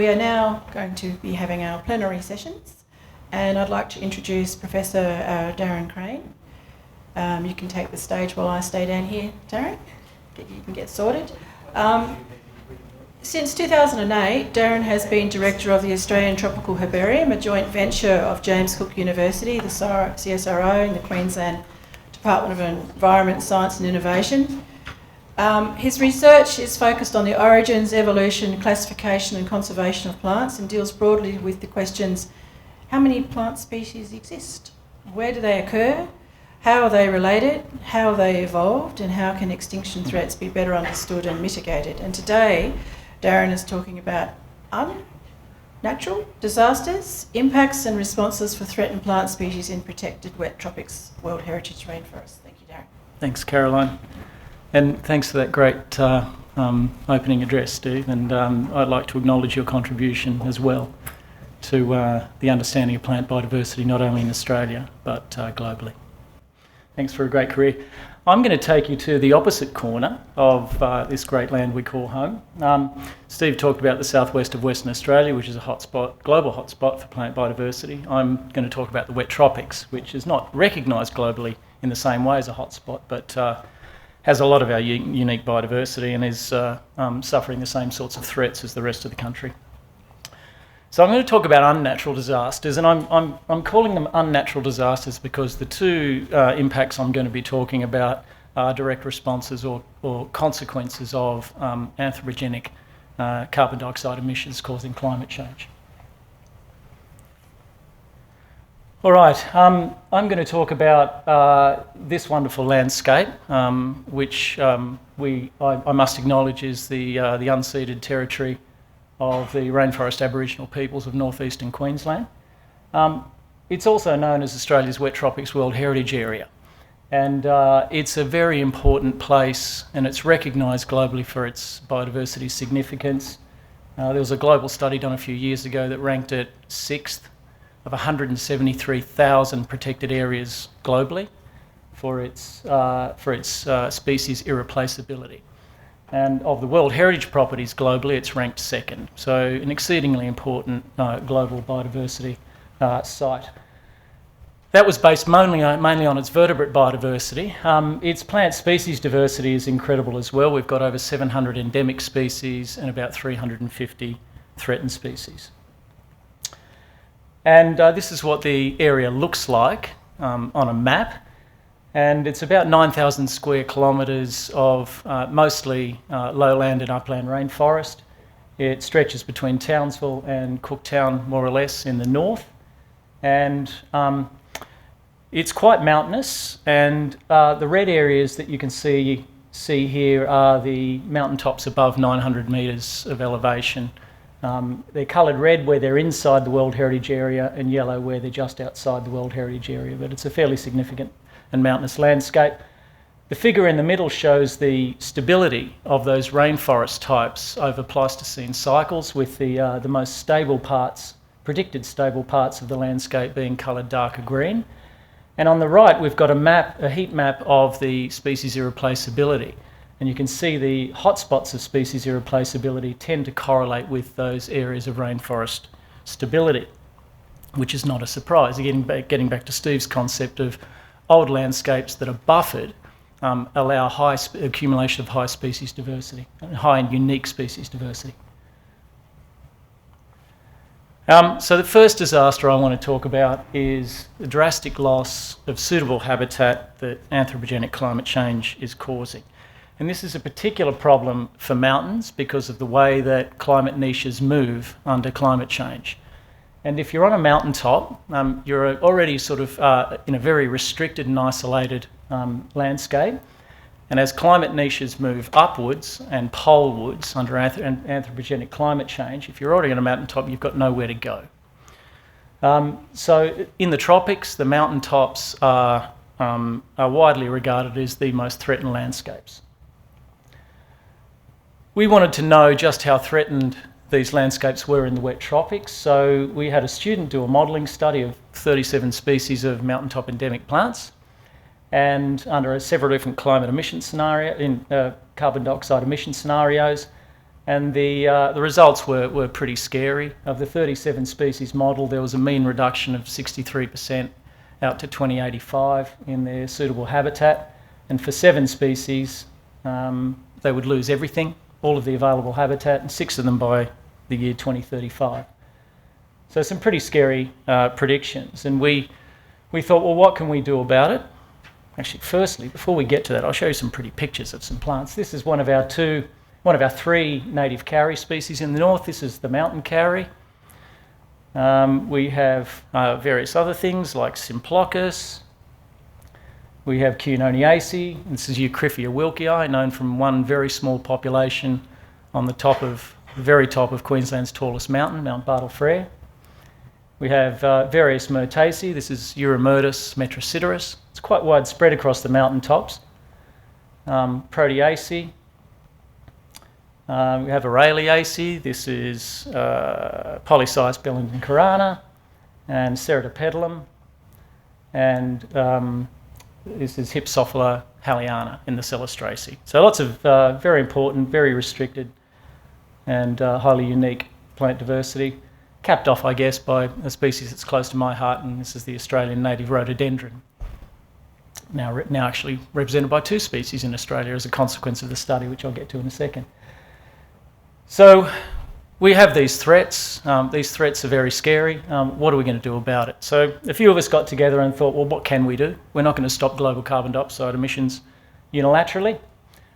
We are now going to be having our plenary sessions, and I'd like to introduce Professor Darren Crayn. You can take the stage while I stay down here, Darren. You can get sorted. Since 2008, Darren has been Director of the Australian Tropical Herbarium, a joint venture of James Cook University, the CSIRO, and the Queensland Department of Environment, Science and Innovation. His research is focused on the origins, evolution, classification and conservation of plants, and deals broadly with the questions: how many plant species exist? Where do they occur? How are they related? How are they evolved? And how can extinction threats be better understood and mitigated? And today, Darren is talking about unnatural disasters, impacts and responses for threatened plant species in protected wet tropics World Heritage Rainforests. Thank you, Darren. Thanks, Caroline. And thanks for that great opening address, Steve. And I'd like to acknowledge your contribution as well to the understanding of plant biodiversity, not only in Australia, but globally. Thanks for a great career. I'm going to take you to the opposite corner of this great land we call home. Steve talked about the southwest of Western Australia, which is a hotspot, global hotspot for plant biodiversity. I'm going to talk about the wet tropics, which is not recognised globally in the same way as a hotspot, but has a lot of our unique biodiversity and is suffering the same sorts of threats as the rest of the country. So I'm going to talk about unnatural disasters, and I'm calling them unnatural disasters because the two impacts I'm going to be talking about are direct responses or consequences of anthropogenic carbon dioxide emissions causing climate change. All right, I'm going to talk about this wonderful landscape, which I must acknowledge is the unceded territory of the rainforest Aboriginal peoples of northeastern Queensland. It's also known as Australia's Wet Tropics World Heritage Area, and it's a very important place, and it's recognised globally for its biodiversity significance. There was a global study done a few years ago that ranked it 6th of 173,000 protected areas globally for its species irreplaceability. And of the World Heritage properties globally, it's ranked 2nd. So an exceedingly important global biodiversity site. That was based mainly on its vertebrate biodiversity. Its plant species diversity is incredible as well. We've got over 700 endemic species and about 350 threatened species. And this is what the area looks like on a map. And it's about 9,000 square kilometres of mostly lowland and upland rainforest. It stretches between Townsville and Cooktown, more or less, in the north. And it's quite mountainous. And the red areas that you can see here are the mountaintops above 900 metres of elevation. They're coloured red where they're inside the World Heritage Area and yellow where they're just outside the World Heritage Area. But it's a fairly significant and mountainous landscape. The figure in the middle shows the stability of those rainforest types over Pleistocene cycles, with the most stable parts, predicted stable parts of the landscape being coloured darker green. And on the right, we've got a heat map of the species irreplaceability. And you can see the hotspots of species irreplaceability tend to correlate with those areas of rainforest stability, which is not a surprise. Getting back to Steve's concept of old landscapes that are buffered allow high accumulation of high species diversity, high and unique species diversity. So the first disaster I want to talk about is the drastic loss of suitable habitat that anthropogenic climate change is causing. And this is a particular problem for mountains because of the way that climate niches move under climate change. And if you're on a mountaintop, you're already sort of in a very restricted and isolated landscape. And as climate niches move upwards and polewards under anthropogenic climate change, if you're already on a mountaintop, you've got nowhere to go. So in the tropics, the mountaintops are widely regarded as the most threatened landscapes. We wanted to know just how threatened these landscapes were in the wet tropics, so we had a student do a modelling study of 37 species of mountaintop endemic plants, and under several different climate emission scenarios, carbon dioxide emission scenarios, And the results were pretty scary. Of the 37 species modelled, there was a mean reduction of 63% out to 2085 in their suitable habitat. And for 7 species, they would lose everything, all of the available habitat, and 6 of them by the year 2035. So some pretty scary predictions. And we thought, well, what can we do about it? Actually, firstly, before we get to that, I'll show you some pretty pictures of some plants. This is one of our 3 native kauri species in the north. This is the mountain kauri. We have various other things like Symplochus. We have Cunoniaceae. This is Eucryphia wilkii, known from one very small population on the very top of Queensland's tallest mountain, Mount Bartle Frere. We have various Myrtaceae. This is Euromyrtus metrosideros. It's quite widespread across the mountain tops. Proteaceae. We have Aureliaceae. This is Polycyas bellingenkorana and Ceratopedilum. And this is Hypsophila halliana in the Celestraceae. So lots of very important, very restricted and highly unique plant diversity, capped off, I guess, by a species that's close to my heart, and this is the Australian native rhododendron. Now actually represented by 2 species in Australia as a consequence of the study, which I'll get to in a second. So we have these threats. These threats are very scary. What are we going to do about it? So a few of us got together and thought, well, what can we do? We're not going to stop global carbon dioxide emissions unilaterally,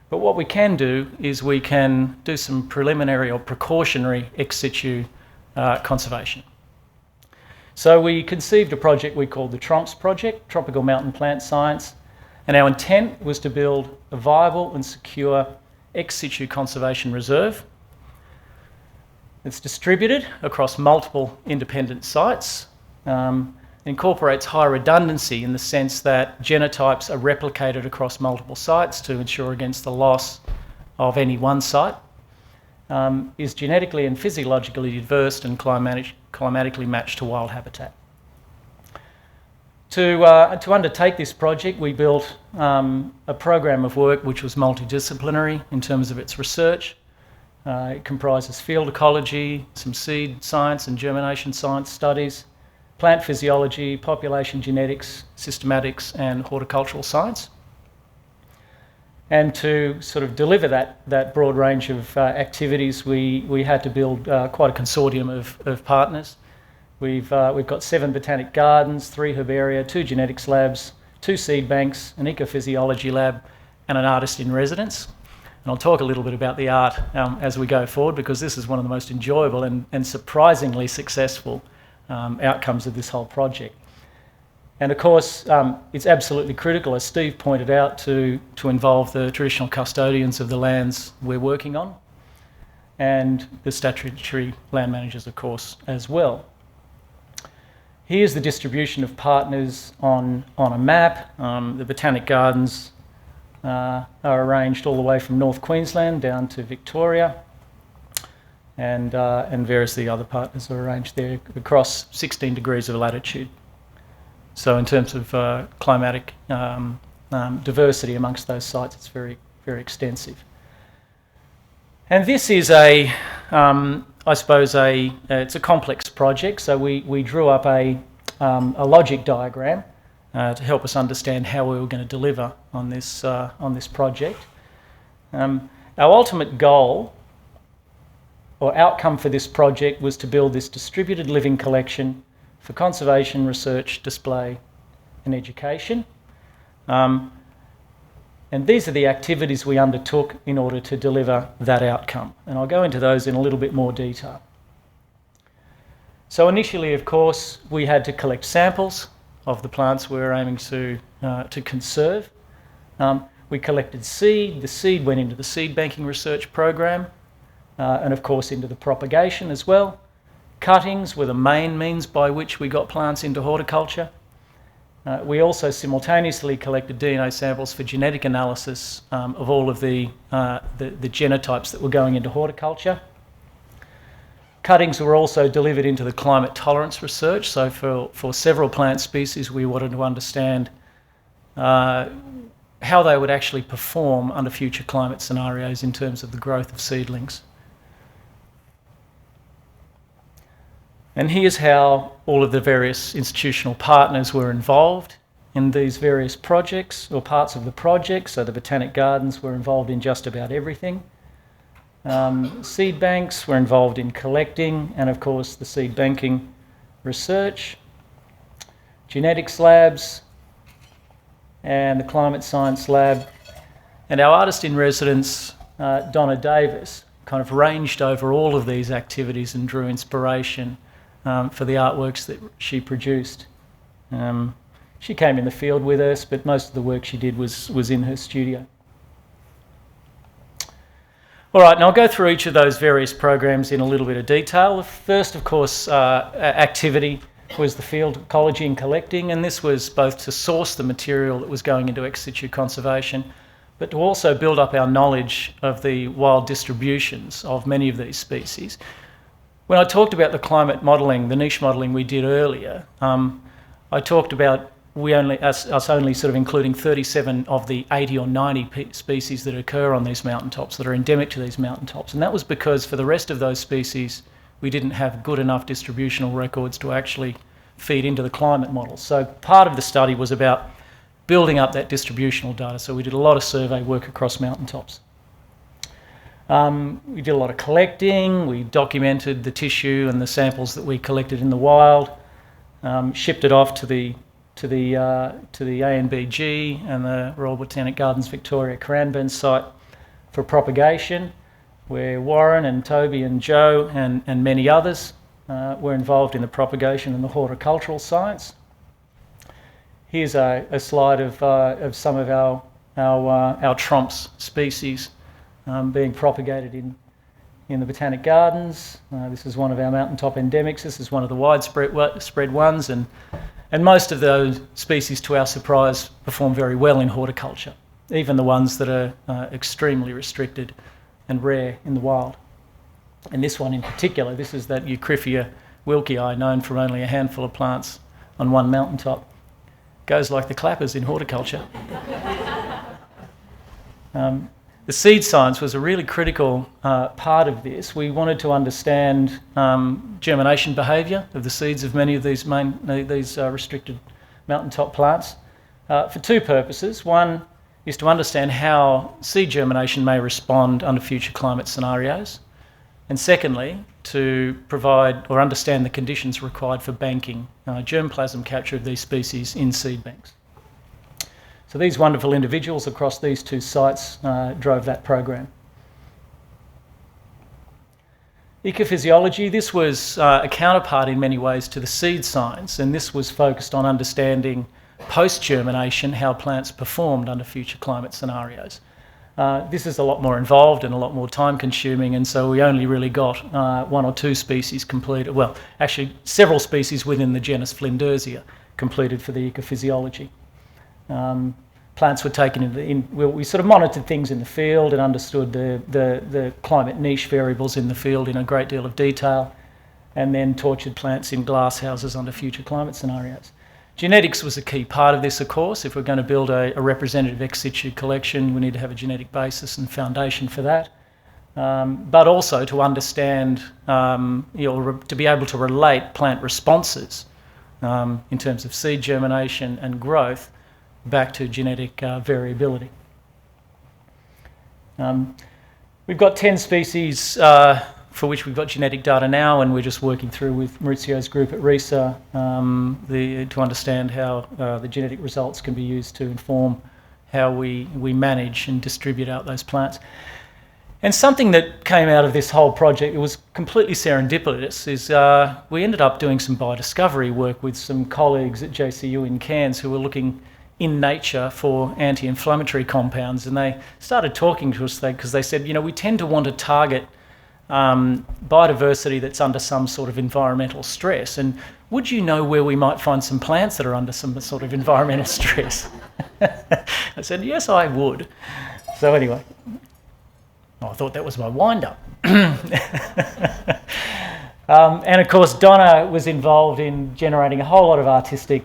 but what we can do is we can do some preliminary or precautionary ex situ conservation. So we conceived a project we called the TROMPS project, Tropical Mountain Plant Science, and our intent was to build a viable and secure ex situ conservation reserve. It's distributed across multiple independent sites, incorporates high redundancy in the sense that genotypes are replicated across multiple sites to ensure against the loss of any one site, is genetically and physiologically diverse and climatically matched to wild habitat. To undertake this project, we built a program of work which was multidisciplinary in terms of its research. It comprises field ecology, some seed science and germination science studies, plant physiology, population genetics, systematics, and horticultural science. And to sort of deliver that broad range of activities, we had to build quite a consortium of partners. We've got 7 botanic gardens, 3 herbaria, 2 genetics labs, 2 seed banks, an ecophysiology lab, and an artist in residence. And I'll talk a little bit about the art as we go forward, because this is one of the most enjoyable and surprisingly successful outcomes of this whole project. And of course, it's absolutely critical, as Steve pointed out, to involve the traditional custodians of the lands we're working on, and the statutory land managers, of course, as well. Here's the distribution of partners on a map. The botanic gardens are arranged all the way from North Queensland down to Victoria, and various of the other partners are arranged there across 16 degrees of latitude. So in terms of climatic diversity amongst those sites, it's very, very extensive. And this is I suppose it's a complex project, so we drew up a logic diagram to help us understand how we were going to deliver on this project. Our ultimate goal or outcome for this project was to build this distributed living collection for conservation, research, display, and education. And these are the activities we undertook in order to deliver that outcome. And I'll go into those in a little bit more detail. So initially, of course, we had to collect samples of the plants we were aiming to conserve. We collected seed. The seed went into the seed banking research program, and of course into the propagation as well. Cuttings were the main means by which we got plants into horticulture. We also simultaneously collected DNA samples for genetic analysis of all of the genotypes that were going into horticulture. Cuttings were also delivered into the climate tolerance research. So for several plant species, we wanted to understand how they would actually perform under future climate scenarios in terms of the growth of seedlings And here's how all of the various institutional partners were involved in these various projects or parts of the project. So the Botanic Gardens were involved in just about everything. Seed banks were involved in collecting, and of course the seed banking research, genetics labs, and the climate science lab. And our artist in residence, Donna Davis, kind of ranged over all of these activities and drew inspiration for the artworks that she produced. She came in the field with us, but most of the work she did was in her studio. All right, now I'll go through each of those various programs in a little bit of detail. The first, of course, activity was the field ecology and collecting, and this was both to source the material that was going into ex situ conservation, but to also build up our knowledge of the wild distributions of many of these species. When I talked about the climate modelling, the niche modelling we did earlier, I talked about us only sort of including 37 of the 80 or 90 species that occur on these mountaintops, that are endemic to these mountaintops. And that was because for the rest of those species, we didn't have good enough distributional records to actually feed into the climate model. So part of the study was about building up that distributional data. So we did a lot of survey work across mountaintops. We did a lot of collecting. We documented the tissue and the samples that we collected in the wild, shipped it off to the ANBG and the Royal Botanic Gardens Victoria Cranbourne site for propagation, where Warren and Toby and Joe and many others were involved in the propagation and the horticultural science. Here's a slide of some of our Tromps species being propagated in the Botanic Gardens. This is one of our mountaintop endemics. This is one of the widespread ones, and most of those species, to our surprise, perform very well in horticulture, even the ones that are extremely restricted and rare in the wild. And this one in particular, this is that Eucryphia wilkii, known from only a handful of plants on one mountaintop. Goes like the clappers in horticulture. The seed science was a really critical part of this. We wanted to understand germination behaviour of the seeds of many of these restricted mountaintop plants for two purposes. One is to understand how seed germination may respond under future climate scenarios, and secondly, to provide or understand the conditions required for banking germplasm capture of these species in seed banks. So these wonderful individuals across these two sites drove that program. Ecophysiology, this was a counterpart in many ways to the seed science, and this was focused on understanding post-germination how plants performed under future climate scenarios. This is a lot more involved and a lot more time consuming, and so we only really got one or two species completed, well actually several species within the genus Flinders completed for the ecophysiology. Plants were taken we sort of monitored things in the field and understood the climate niche variables in the field in a great deal of detail, and then tortured plants in glass houses under future climate scenarios. Genetics was a key part of this, of course. If we're going to build a representative ex situ collection, we need to have a genetic basis and foundation for that. But also to understand, to be able to relate plant responses in terms of seed germination and growth back to genetic variability. We've got 10 species for which we've got genetic data now, and we're just working through with Maurizio's group at RISA to understand how the genetic results can be used to inform how we manage and distribute out those plants. And something that came out of this whole project, it was completely serendipitous, is we ended up doing some biodiscovery work with some colleagues at JCU in Cairns who were looking in nature for anti-inflammatory compounds, and they started talking to us because they said, we tend to want to target biodiversity that's under some sort of environmental stress, and would you know where we might find some plants that are under some sort of environmental stress? I said, yes, I would. So anyway, I thought that was my wind-up. And of course, Donna was involved in generating a whole lot of artistic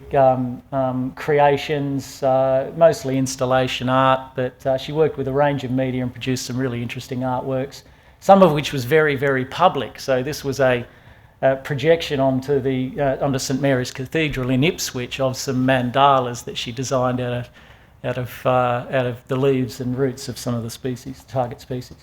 creations, mostly installation art, but she worked with a range of media and produced some really interesting artworks, some of which was very, very public. So this was a projection onto St Mary's Cathedral in Ipswich of some mandalas that she designed out of the leaves and roots of some of the target species.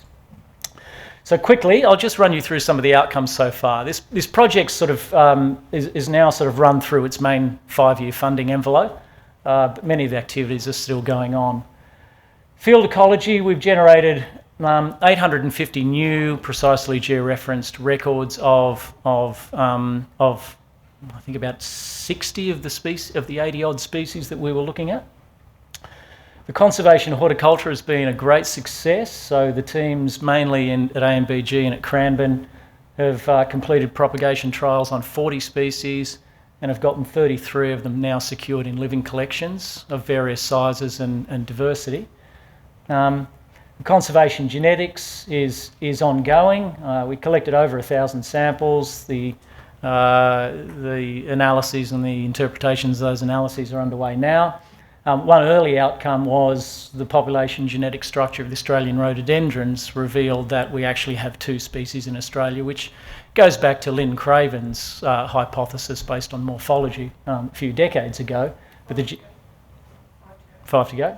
So quickly, I'll just run you through some of the outcomes so far. This project sort of is now sort of run through its main 5-year funding envelope, but many of the activities are still going on. Field ecology, we've generated 850 new, precisely georeferenced records of I think about 60 of the 80-odd species that we were looking at. The conservation horticulture has been a great success. So the teams mainly at AMBG and at Cranbourne have completed propagation trials on 40 species and have gotten 33 of them now secured in living collections of various sizes and diversity. Conservation genetics is ongoing. We collected over 1,000 samples. The analyses and the interpretations of those analyses are underway now. One early outcome was the population genetic structure of the Australian rhododendrons revealed that we actually have 2 species in Australia, which goes back to Lynn Craven's hypothesis based on morphology a few decades ago. But 5 to go.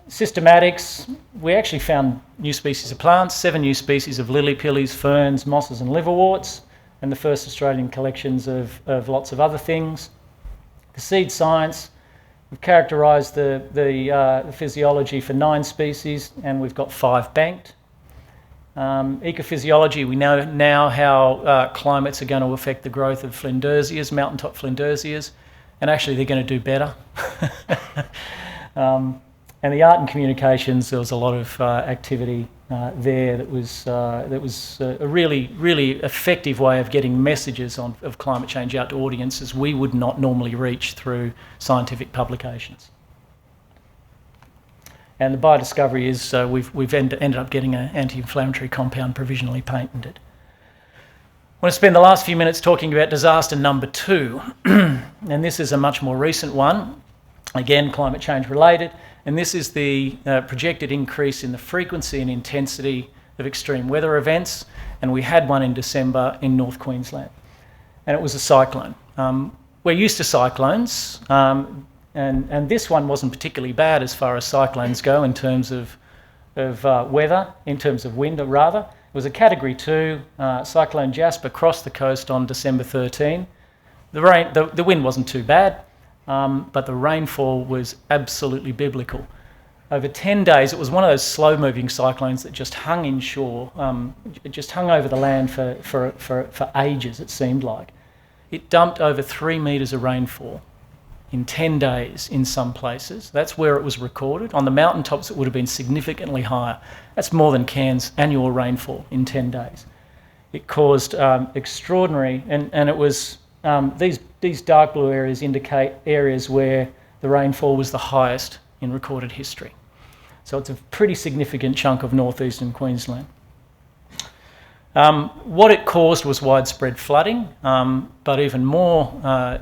Systematics, we actually found new species of plants, 7 new species of lily-pillies, ferns, mosses and liverworts, and the first Australian collections of lots of other things. The seed science, we've characterised the physiology for 9 species, and we've got 5 banked. Ecophysiology, we know now how climates are going to affect the growth of flindersias, mountaintop flindersias, and actually they're going to do better. And the art and communications, there was a lot of activity there that was a really, really effective way of getting messages of climate change out to audiences we would not normally reach through scientific publications. And the biodiscovery is we've ended up getting an anti-inflammatory compound provisionally patented. I want to spend the last few minutes talking about disaster number 2, and this is a much more recent one, again climate change related. And this is the projected increase in the frequency and intensity of extreme weather events. And we had one in December in North Queensland. And it was a cyclone. We're used to cyclones, and this one wasn't particularly bad as far as cyclones go in terms of weather, in terms of wind rather. It was a Category 2. Cyclone Jasper crossed the coast on December 13. The wind wasn't too bad. But the rainfall was absolutely biblical. Over 10 days, it was one of those slow-moving cyclones that just hung inshore. It just hung over the land for ages, it seemed like. It dumped over 3 metres of rainfall in 10 days in some places. That's where it was recorded. On the mountaintops, it would have been significantly higher. That's more than Cairns' annual rainfall in 10 days. It caused extraordinary, and it was... These dark blue areas indicate areas where the rainfall was the highest in recorded history. So it's a pretty significant chunk of northeastern Queensland. What it caused was widespread flooding, but even more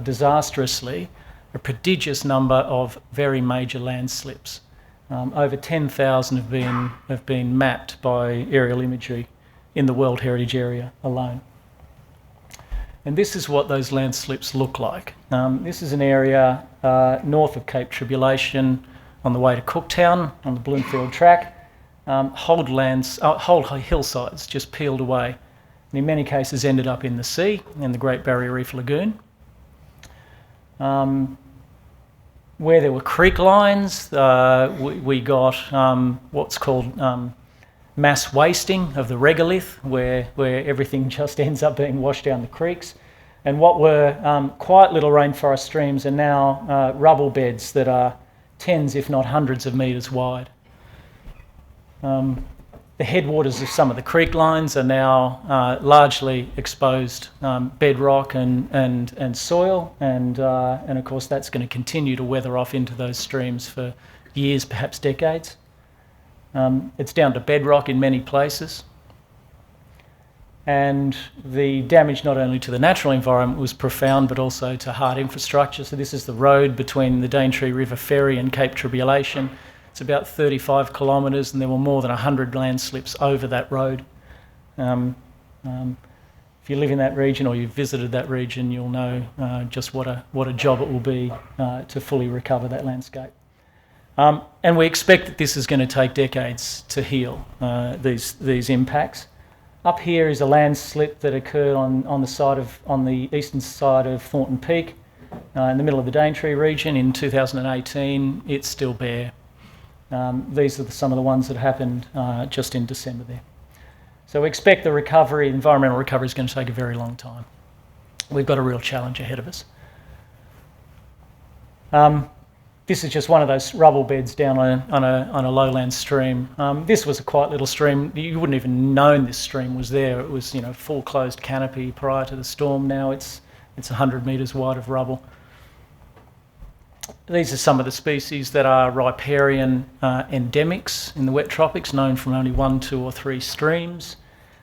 disastrously, a prodigious number of very major landslips. Over 10,000 have been mapped by aerial imagery in the World Heritage Area alone. And this is what those landslips look like. This is an area north of Cape Tribulation on the way to Cooktown on the Bloomfield track. Whole hillsides just peeled away, and in many cases ended up in the sea, in the Great Barrier Reef Lagoon. Where there were creek lines, we got what's called mass wasting of the regolith, where everything just ends up being washed down the creeks. And what were quiet little rainforest streams are now rubble beds that are tens, if not hundreds of metres wide. The headwaters of some of the creek lines are now largely exposed bedrock and soil, and of course that's going to continue to weather off into those streams for years, perhaps decades. It's down to bedrock in many places. And the damage not only to the natural environment was profound, but also to hard infrastructure. So this is the road between the Daintree River Ferry and Cape Tribulation. It's about 35 kilometres, and there were more than 100 landslips over that road. if you live in that region or you've visited that region, you'll know just what a job it will be to fully recover that landscape. And we expect that this is going to take decades to heal these impacts. Up here is a landslip that occurred on the eastern side of Thornton Peak, in the middle of the Daintree region in 2018. It's still bare. These are some of the ones that happened just in December there. So we expect the recovery, environmental recovery, is going to take a very long time. We've got a real challenge ahead of us. This is just one of those rubble beds down on a lowland stream. This was a quiet little stream. You wouldn't even known this stream was there. It was, full closed canopy prior to the storm. Now it's 100 metres wide of rubble. These are some of the species that are riparian endemics in the wet tropics, known from only 1, 2 or 3 streams.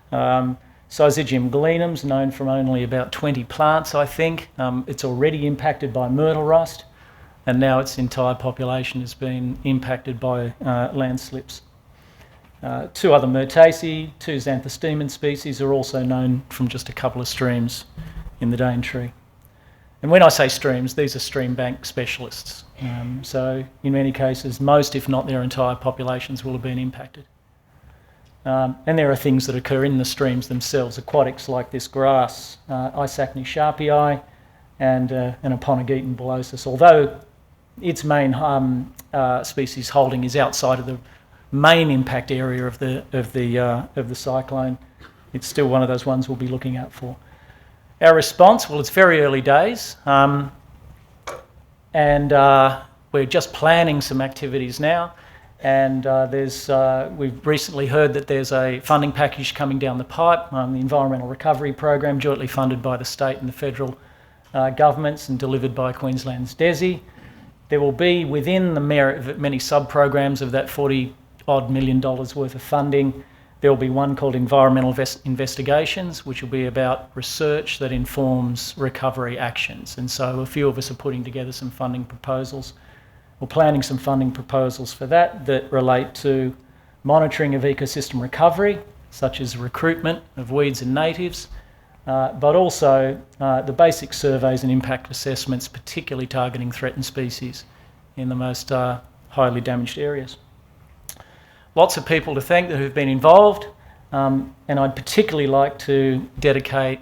Syzygium glenum's known from only about 20 plants, I think. It's already impacted by myrtle rust, and now its entire population has been impacted by landslips. 2 other Myrtaceae, 2 xanthostemon species are also known from just a couple of streams in the Daintree. And when I say streams, these are stream bank specialists. So in many cases, most, if not their entire populations, will have been impacted. And there are things that occur in the streams themselves, aquatics like this grass, Isacne sharpii, and Aponogeton bullosus. Although its main species holding is outside of the main impact area of the cyclone, it's still one of those ones we'll be looking out for. Our response, well, it's very early days, and we're just planning some activities now. And we've recently heard that there's a funding package coming down the pipe, the Environmental Recovery Program, jointly funded by the state and the federal governments and delivered by Queensland's DESI. There will be, within the many sub-programs of that $40-odd million worth of funding, there will be one called Environmental Investigations, which will be about research that informs recovery actions. And so a few of us are putting together some funding proposals, or planning some funding proposals for that relate to monitoring of ecosystem recovery, such as recruitment of weeds and natives, but also the basic surveys and impact assessments, particularly targeting threatened species in the most highly damaged areas. Lots of people to thank that have been involved, and I'd particularly like to dedicate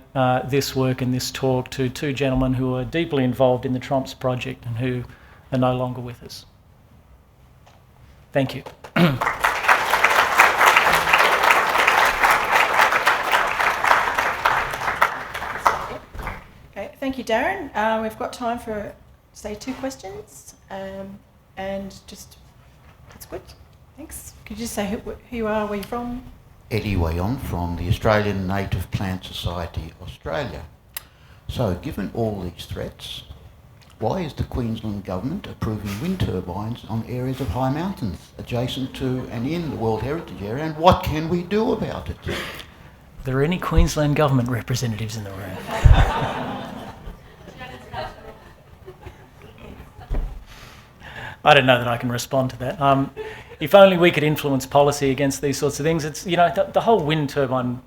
this work and this talk to 2 gentlemen who are deeply involved in the TROMPS project and who are no longer with us. Thank you. Okay, thank you, Darren. We've got time for, say, 2 questions, and just, that's good. Thanks. Could you say who you are, where you're from? Eddie Wayon from the Australian Native Plant Society, Australia. So, given all these threats, why is the Queensland Government approving wind turbines on areas of high mountains adjacent to and in the World Heritage Area, and what can we do about it? Are there any Queensland Government representatives in the room? I don't know that I can respond to that. If only we could influence policy against these sorts of things. It's, the whole wind turbine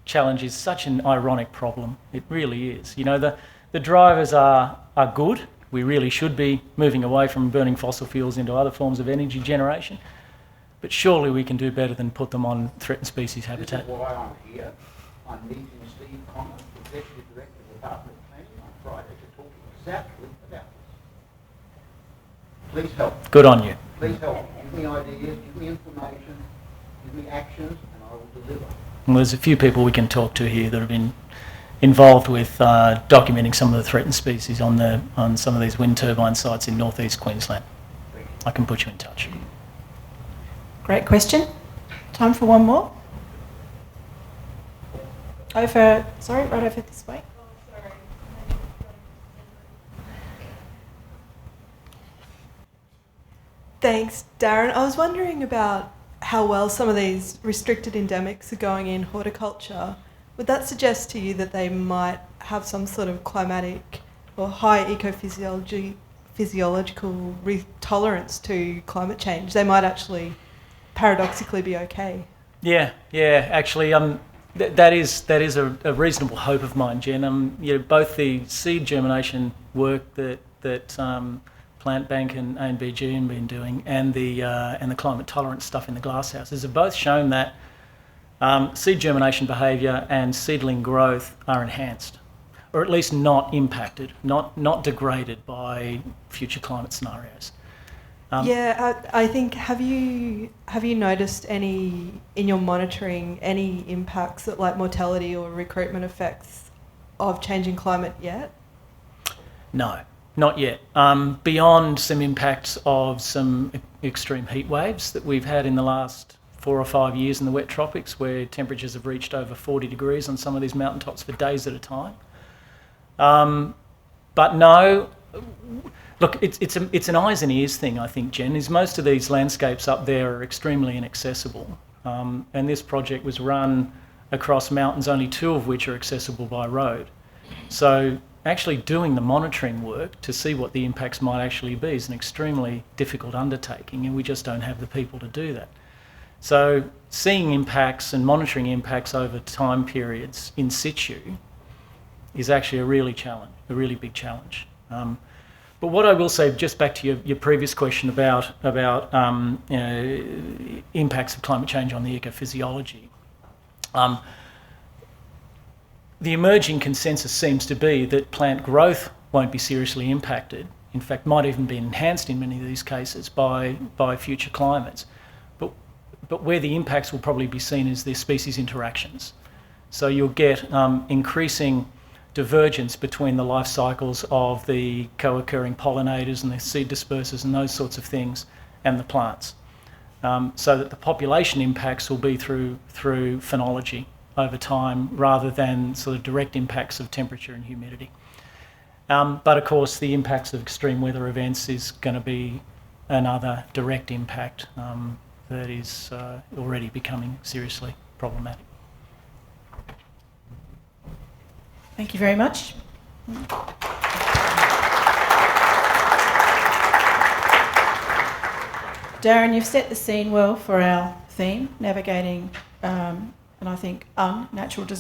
challenge is such an ironic problem. It really is. The drivers are good. We really should be moving away from burning fossil fuels into other forms of energy generation. But surely we can do better than put them on threatened species habitat. This is why I'm here. I'm meeting Steve Connor, Executive Director of the Department of Planning, on Friday to talk exactly about this. Please help. Good on you. Please help. Give me ideas, give me information, give me actions, and I will deliver. Well, there's a few people we can talk to here that have been involved with documenting some of the threatened species on some of these wind turbine sites in northeast Queensland. I can put you in touch. Great question. Time for one more. Right over this way. Thanks, Darren. I was wondering about how well some of these restricted endemics are going in horticulture. Would that suggest to you that they might have some sort of climatic or high ecophysiological tolerance to climate change? They might actually paradoxically be okay. Yeah. Actually, That is a reasonable hope of mine, Jen. Both the seed germination work that Plant Bank and ANBG have been doing, and the climate tolerant stuff in the glasshouses have both shown that seed germination behaviour and seedling growth are enhanced, or at least not impacted, not degraded by future climate scenarios. I think, have you noticed any, in your monitoring, any impacts that, like mortality or recruitment effects of changing climate yet? No, not yet. Beyond some impacts of some extreme heat waves that we've had in the last 4 or 5 years in the wet tropics, where temperatures have reached over 40 degrees on some of these mountaintops for days at a time. But no, look, it's an eyes and ears thing, I think, Jen, is most of these landscapes up there are extremely inaccessible. And this project was run across mountains, only 2 of which are accessible by road. So actually doing the monitoring work to see what the impacts might actually be is an extremely difficult undertaking, and we just don't have the people to do that. So seeing impacts and monitoring impacts over time periods in situ is actually a really big challenge. But what I will say, just back to your previous question about impacts of climate change on the ecophysiology, the emerging consensus seems to be that plant growth won't be seriously impacted. In fact, might even be enhanced in many of these cases by future climates. But where the impacts will probably be seen is their species interactions. So you'll get increasing divergence between the life cycles of the co-occurring pollinators and the seed dispersers and those sorts of things and the plants. So that the population impacts will be through phenology over time rather than sort of direct impacts of temperature and humidity. But of course the impacts of extreme weather events is going to be another direct impact that is already becoming seriously problematic. Thank you very much. Darren, you've set the scene well for our theme, navigating, and I think, unnatural disasters.